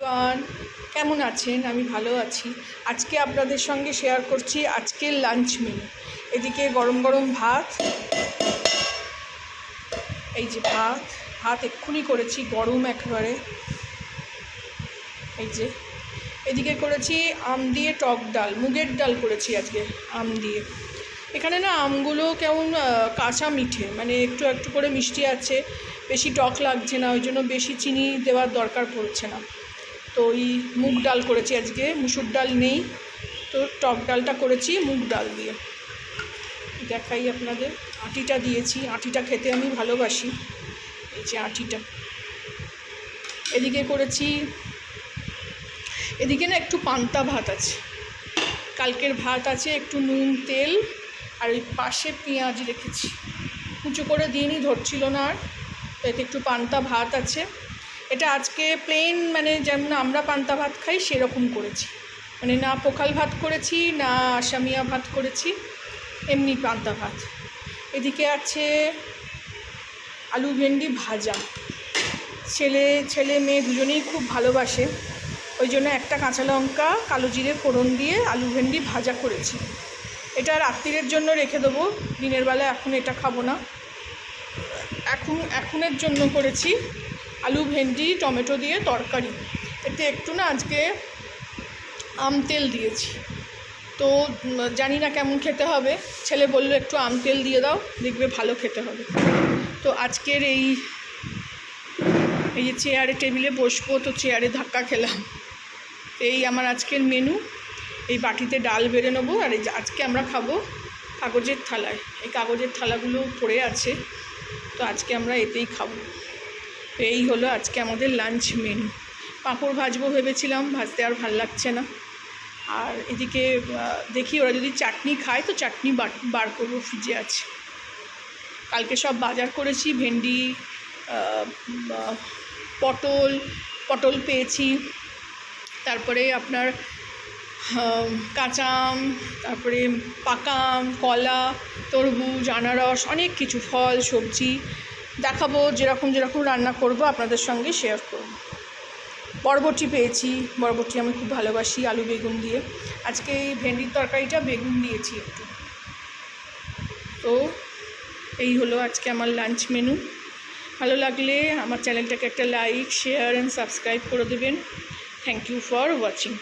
গান কেমন আছেন? আমি ভালো আছি। আজকে আপনাদের সঙ্গে শেয়ার করছি আজকের লাঞ্চ মেনু। এদিকে গরম গরম ভাত, এই যে ভাত এক্ষুনি করেছি, গরম একেবারে। এই যে এদিকে করেছি আম দিয়ে টক ডাল, মুগের ডাল করেছি আজকে আম দিয়ে। এখানে না আমগুলো কেমন কাঁচা মিঠে, মানে একটু একটু করে মিষ্টি আছে, বেশি টক লাগছে না, ওই জন্য বেশি চিনি দেওয়ার দরকার পড়ছে না। তো ওই মুগ ডাল করেছি আজকে, মুসুর ডাল নেই, তো টক ডালটা করেছি মুগ ডাল দিয়ে। দেখাই আপনাদের, আটিটা দিয়েছি, আটিটা খেতে আমি ভালোবাসি। এই যে আটিটা। এদিকে করেছি, এদিকে না একটু পান্তা ভাত আছে, কালকের ভাত আছে, একটু নুন তেল আর ওই পাশে পেঁয়াজ রেখেছি, উঁচু করে দিইনি, ধরছিল না আর, তো এতে একটু পান্তা ভাত আছে। এটা আজকে প্লেন, মানে যেমন আমরা পান্তা ভাত খাই সেরকম করেছি, মানে না পোখাল ভাত করেছি না আসামিয়া ভাত করেছি, এমনি পান্তা ভাত। এদিকে আছে আলু ভেন্ডি ভাজা, ছেলে মেয়ে দুজনেই খুব ভালোবাসে, ওই জন্য একটা কাঁচা লঙ্কা কালো জিরে ফোড়ন দিয়ে আলু ভেন্ডি ভাজা করেছি। এটা রাত্রিরের জন্য রেখে দেবো, দিনের বেলা এখন এটা খাবো না। এখনের জন্য করেছি আলু ভেন্ডি টমেটো দিয়ে তরকারি। এতে একটু না আজকে আম তেল দিয়েছি, তো জানি না কেমন খেতে হবে, ছেলে বললো একটু আম তেল দিয়ে দাও, দেখবে ভালো খেতে হবে। তো আজকের এই যে চেয়ারে টেবিলে বসবো, তো চেয়ারে ধাক্কা খেলাম। এই আমার আজকের মেনু। এই বাটিতে ডাল বেড়ে নেবো, আর এই আজকে আমরা খাবো কাগজের থালায়, এই কাগজের থালাগুলো পড়ে আছে, তো আজকে আমরা এতেই খাবো। তো এই হলো আজকে আমাদের লাঞ্চ মেনু। পাঁপড় ভাজবো ভেবেছিলাম, ভাজতে আর ভাল লাগছে না। আর এদিকে দেখি ওরা যদি চাটনি খায় তো চাটনি বার করবো, ফ্রিজে আছে। কালকে সব বাজার করেছি, ভেন্ডি, পটল পেয়েছি, তারপরে আপনার কাঁচা আম, তারপরে পাকা আম, কলা, তরমুজ, আনারস, অনেক কিছু ফল সবজি দেখাবো, যেরকম রান্না করব আপনাদের সঙ্গে শেয়ার করব। বরবটি পেয়েছি, বরবটি আমি খুব ভালোবাসি, আলু বেগুন দিয়ে। আজকে এই ভেন্ডির তরকারিটা বেগুন দিয়েছি একটু। তো এই হলো আজকে আমার লাঞ্চ মেনু। ভালো লাগলে আমার চ্যানেলটাকে একটা লাইক, শেয়ার অ্যান্ড সাবস্ক্রাইব করে দেবেন। Thank you for watching.